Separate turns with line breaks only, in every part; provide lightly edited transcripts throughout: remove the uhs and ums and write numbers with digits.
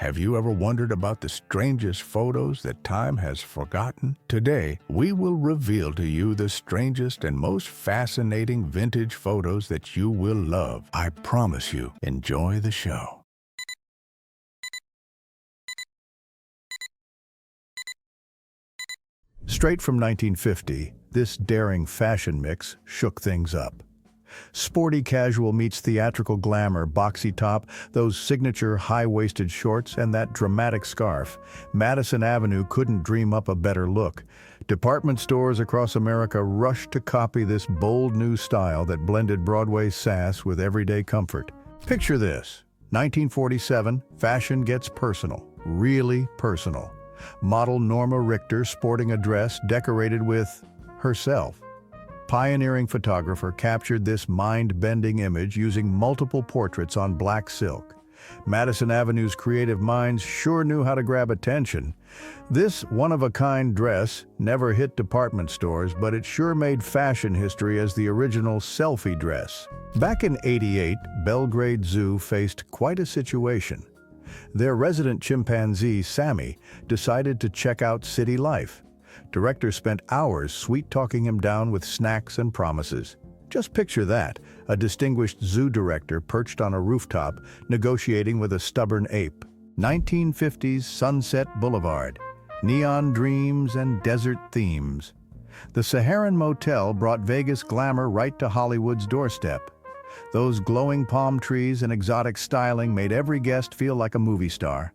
Have you ever wondered about the strangest photos that time has forgotten? Today, we will reveal to you the strangest and most fascinating vintage photos that you will love. I promise you. Enjoy the show. Straight from 1950, this daring fashion mix shook things up. Sporty casual meets theatrical glamour, boxy top, those signature high-waisted shorts, and that dramatic scarf. Madison Avenue couldn't dream up a better look. Department stores across America rushed to copy this bold new style that blended Broadway sass with everyday comfort. Picture this: 1947, fashion gets personal, really personal. Model Norma Richter sporting a dress decorated with herself. Pioneering photographer captured this mind-bending image using multiple portraits on black silk. Madison Avenue's creative minds sure knew how to grab attention. This one-of-a-kind dress never hit department stores, but it sure made fashion history as the original selfie dress. Back in '88, Belgrade Zoo faced quite a situation. Their resident chimpanzee, Sammy, decided to check out city life. Director spent hours sweet-talking him down with snacks and promises. Just picture that, a distinguished zoo director perched on a rooftop negotiating with a stubborn ape. 1950s Sunset Boulevard, neon dreams and desert themes. The Saharan Motel brought Vegas glamour right to Hollywood's doorstep. Those glowing palm trees and exotic styling made every guest feel like a movie star.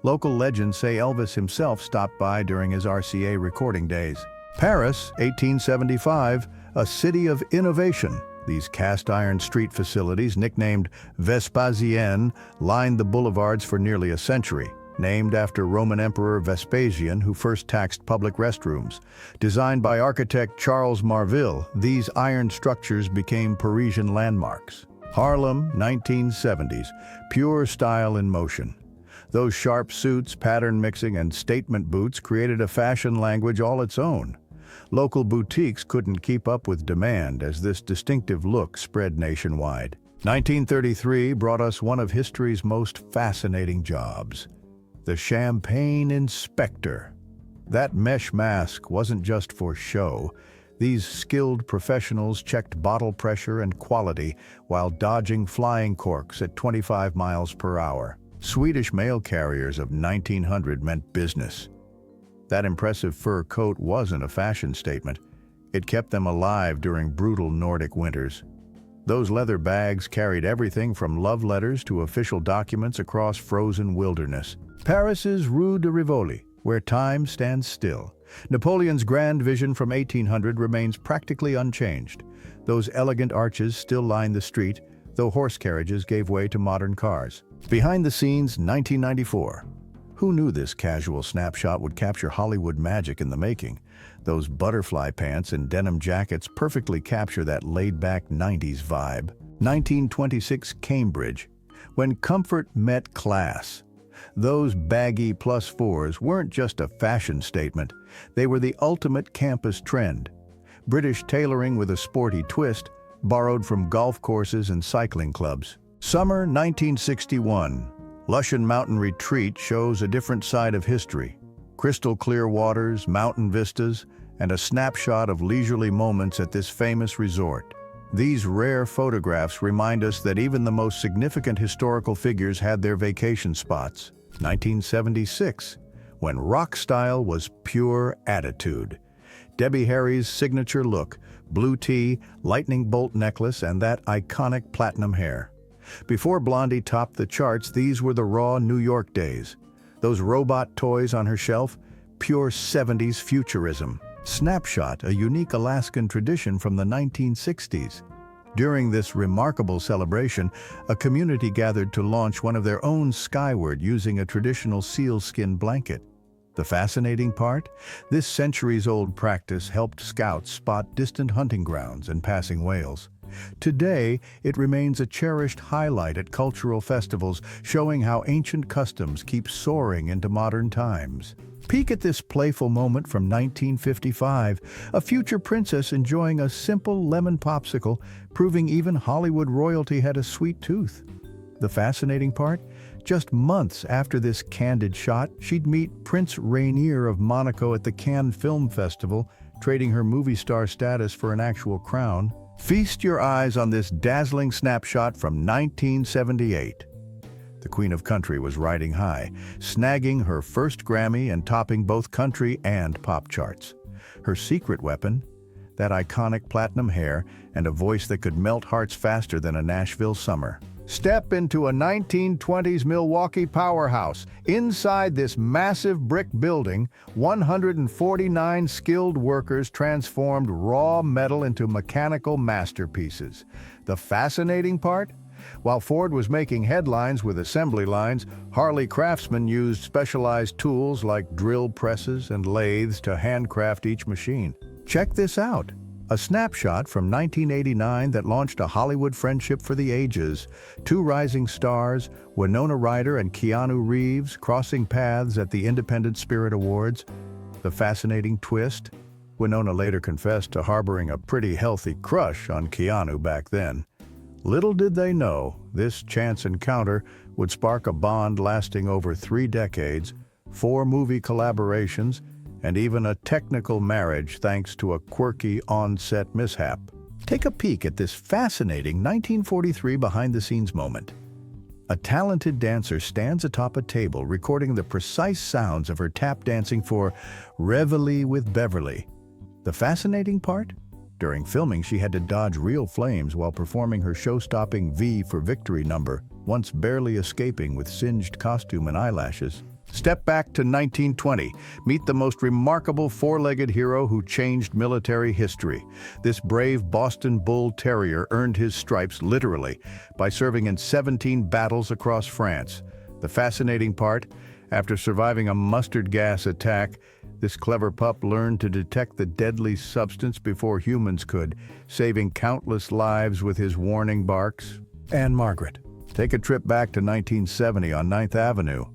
Local legends say Elvis himself stopped by during his RCA recording days. Paris, 1875, a city of innovation. These cast-iron street facilities, nicknamed Vespasienne, lined the boulevards for nearly a century. Named after Roman Emperor Vespasian, who first taxed public restrooms. Designed by architect Charles Marville, these iron structures became Parisian landmarks. Harlem, 1970s, pure style in motion. Those sharp suits, pattern mixing, and statement boots created a fashion language all its own. Local boutiques couldn't keep up with demand as this distinctive look spread nationwide. 1933 brought us one of history's most fascinating jobs: the Champagne Inspector. That mesh mask wasn't just for show. These skilled professionals checked bottle pressure and quality while dodging flying corks at 25 miles per hour. Swedish mail carriers of 1900 meant business. That impressive fur coat wasn't a fashion statement. It kept them alive during brutal Nordic winters. Those leather bags carried everything from love letters to official documents across frozen wilderness. Paris's Rue de Rivoli, where time stands still. Napoleon's grand vision from 1800 remains practically unchanged. Those elegant arches still line the street, though horse carriages gave way to modern cars. Behind the scenes, 1994. Who knew this casual snapshot would capture Hollywood magic in the making? Those butterfly pants and denim jackets perfectly capture that laid-back 90s vibe. 1926 Cambridge, when comfort met class. Those baggy +4s weren't just a fashion statement, they were the ultimate campus trend. British tailoring with a sporty twist, borrowed from golf courses and cycling clubs. Summer 1961. Lushan Mountain retreat shows a different side of history. Crystal clear waters, mountain vistas, and a snapshot of leisurely moments at this famous resort. These rare photographs remind us that even the most significant historical figures had their vacation spots. 1976, when rock style was pure attitude. Debbie Harry's signature look, blue tee, lightning bolt necklace, and that iconic platinum hair. Before Blondie topped the charts, these were the raw New York days. Those robot toys on her shelf, pure 70s futurism. Snapshot, a unique Alaskan tradition from the 1960s. During this remarkable celebration, a community gathered to launch one of their own skyward using a traditional sealskin blanket. The fascinating part? This centuries-old practice helped scouts spot distant hunting grounds and passing whales. Today, it remains a cherished highlight at cultural festivals, showing how ancient customs keep soaring into modern times. Peek at this playful moment from 1955, a future princess enjoying a simple lemon popsicle, proving even Hollywood royalty had a sweet tooth. The fascinating part? Just months after this candid shot, she'd meet Prince Rainier of Monaco at the Cannes Film Festival, trading her movie star status for an actual crown. Feast your eyes on this dazzling snapshot from 1978. The Queen of Country was riding high, snagging her first Grammy and topping both country and pop charts. Her secret weapon? That iconic platinum hair and a voice that could melt hearts faster than a Nashville summer. Step into a 1920s Milwaukee powerhouse. Inside this massive brick building, 149 skilled workers transformed raw metal into mechanical masterpieces. The fascinating part? While Ford was making headlines with assembly lines, Harley craftsmen used specialized tools like drill presses and lathes to handcraft each machine. Check this out. A snapshot from 1989 that launched a Hollywood friendship for the ages. Two rising stars, Winona Ryder and Keanu Reeves, crossing paths at the Independent Spirit Awards. The fascinating twist? Winona later confessed to harboring a pretty healthy crush on Keanu back then. Little did they know, this chance encounter would spark a bond lasting over 3 decades, 4 movie collaborations, and even a technical marriage thanks to a quirky on-set mishap. Take a peek at this fascinating 1943 behind-the-scenes moment. A talented dancer stands atop a table recording the precise sounds of her tap dancing for Reveille with Beverly. The fascinating part? During filming, she had to dodge real flames while performing her show-stopping V for Victory number, once barely escaping with singed costume and eyelashes. Step back to 1920. Meet the most remarkable 4-legged hero who changed military history. This brave Boston Bull Terrier earned his stripes literally by serving in 17 battles across France. The fascinating part? After surviving a mustard gas attack, this clever pup learned to detect the deadly substance before humans could, saving countless lives with his warning barks. And Margaret. Take a trip back to 1970 on 9th Avenue.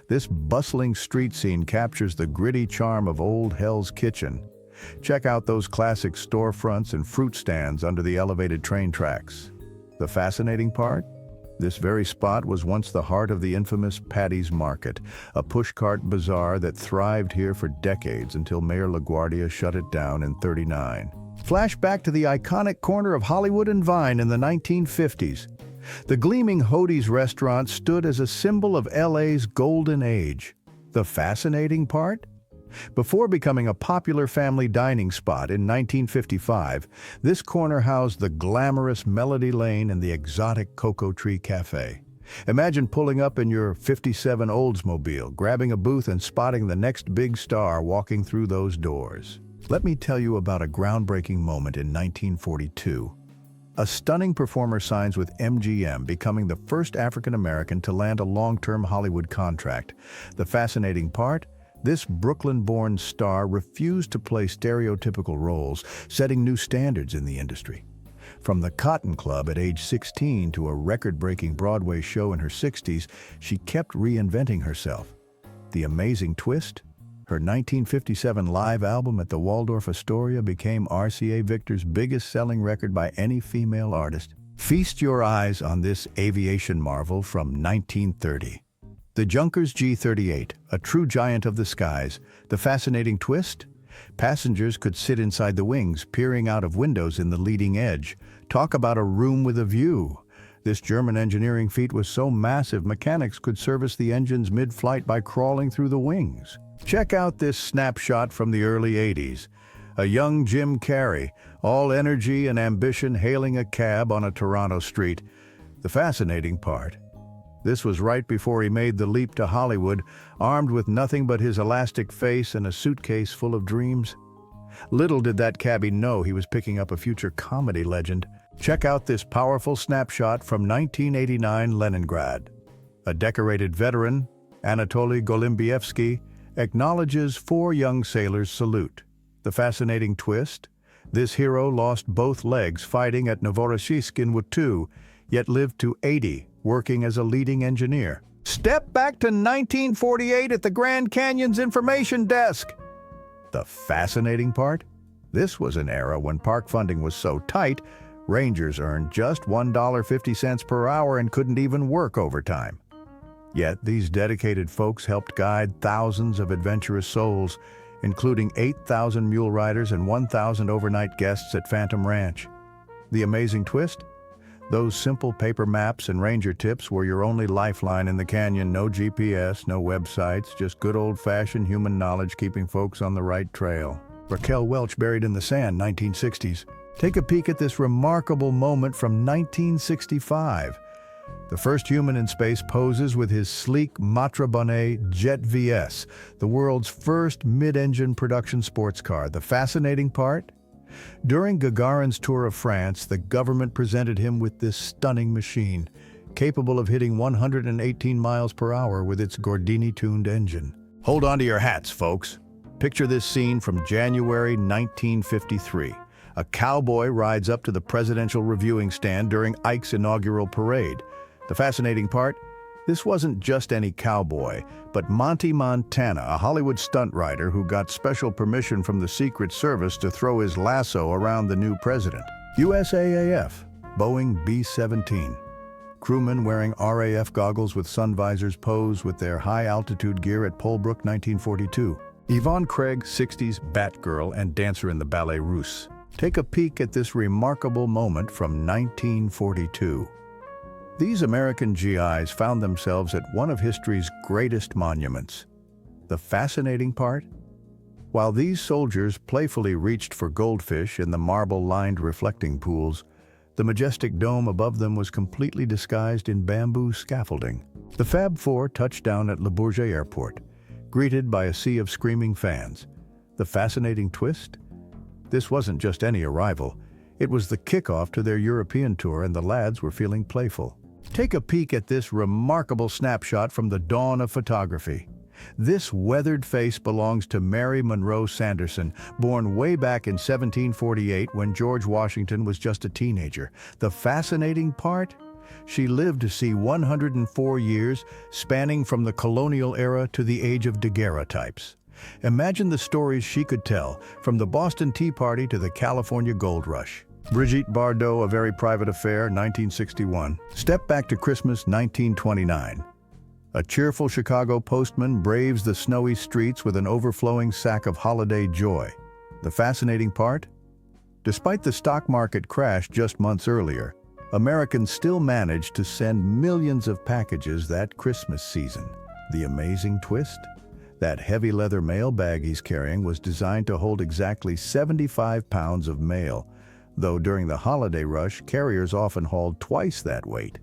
This bustling street scene captures the gritty charm of old Hell's Kitchen. Check out those classic storefronts and fruit stands under the elevated train tracks. The fascinating part? This very spot was once the heart of the infamous Paddy's Market, a pushcart bazaar that thrived here for decades until Mayor LaGuardia shut it down in '39. Flashback to the iconic corner of Hollywood and Vine in the 1950s. The gleaming Hody's restaurant stood as a symbol of LA's golden age. The fascinating part? Before becoming a popular family dining spot in 1955, this corner housed the glamorous Melody Lane and the exotic Cocoa Tree Cafe. Imagine pulling up in your '57 Oldsmobile, grabbing a booth and spotting the next big star walking through those doors. Let me tell you about a groundbreaking moment in 1942. A stunning performer signs with MGM, becoming the first African-American to land a long-term Hollywood contract. The fascinating part? This Brooklyn-born star refused to play stereotypical roles, setting new standards in the industry. From the Cotton Club at age 16 to a record-breaking Broadway show in her 60s, she kept reinventing herself. The amazing twist? Her 1957 live album at the Waldorf Astoria became RCA Victor's biggest-selling record by any female artist. Feast your eyes on this aviation marvel from 1930. The Junkers G-38, a true giant of the skies. The fascinating twist? Passengers could sit inside the wings, peering out of windows in the leading edge. Talk about a room with a view. This German engineering feat was so massive, mechanics could service the engines mid-flight by crawling through the wings. Check out this snapshot from the early '80s. A young Jim Carrey, all energy and ambition, hailing a cab on a Toronto street. The fascinating part? This was right before he made the leap to Hollywood, armed with nothing but his elastic face and a suitcase full of dreams. Little did that cabbie know he was picking up a future comedy legend. Check out this powerful snapshot from 1989 Leningrad. A decorated veteran, Anatoly Golimbievsky, acknowledges 4 young sailors' salute. The fascinating twist? This hero lost both legs fighting at Novorossiysk in Wutu, yet lived to 80, working as a leading engineer. Step back to 1948 at the Grand Canyon's information desk. The fascinating part? This was an era when park funding was so tight, rangers earned just $1.50 per hour and couldn't even work overtime. Yet these dedicated folks helped guide thousands of adventurous souls, including 8,000 mule riders and 1,000 overnight guests at Phantom Ranch. The amazing twist? Those simple paper maps and ranger tips were your only lifeline in the canyon. No GPS, no websites, just good old-fashioned human knowledge keeping folks on the right trail. Raquel Welch buried in the sand, 1960s. Take a peek at this remarkable moment from 1965. The first human in space poses with his sleek Matra Bonnet Jet VS, the world's first mid-engine production sports car. The fascinating part? During Gagarin's tour of France, the government presented him with this stunning machine, capable of hitting 118 miles per hour with its Gordini-tuned engine. Hold on to your hats, folks. Picture this scene from January 1953. A cowboy rides up to the presidential reviewing stand during Ike's inaugural parade. The fascinating part? This wasn't just any cowboy, but Monty Montana, a Hollywood stunt rider who got special permission from the Secret Service to throw his lasso around the new president. USAAF, Boeing B-17. Crewmen wearing RAF goggles with sun visors pose with their high-altitude gear at Polebrook, 1942. Yvonne Craig, 60s Batgirl and dancer in the Ballet Russe. Take a peek at this remarkable moment from 1942. These American GIs found themselves at one of history's greatest monuments. The fascinating part? While these soldiers playfully reached for goldfish in the marble-lined reflecting pools, the majestic dome above them was completely disguised in bamboo scaffolding. The Fab Four touched down at Le Bourget Airport, greeted by a sea of screaming fans. The fascinating twist? This wasn't just any arrival. It was the kickoff to their European tour, and the lads were feeling playful. Take a peek at this remarkable snapshot from the dawn of photography. This weathered face belongs to Mary Monroe Sanderson, born way back in 1748 when George Washington was just a teenager. The fascinating part? She lived to see 104 years, spanning from the colonial era to the age of daguerreotypes. Imagine the stories she could tell, from the Boston Tea Party to the California Gold Rush. Brigitte Bardot, A Very Private Affair, 1961. Step back to Christmas, 1929. A cheerful Chicago postman braves the snowy streets with an overflowing sack of holiday joy. The fascinating part? Despite the stock market crash just months earlier, Americans still managed to send millions of packages that Christmas season. The amazing twist? That heavy leather mail bag he's carrying was designed to hold exactly 75 pounds of mail, though during the holiday rush, carriers often hauled twice that weight.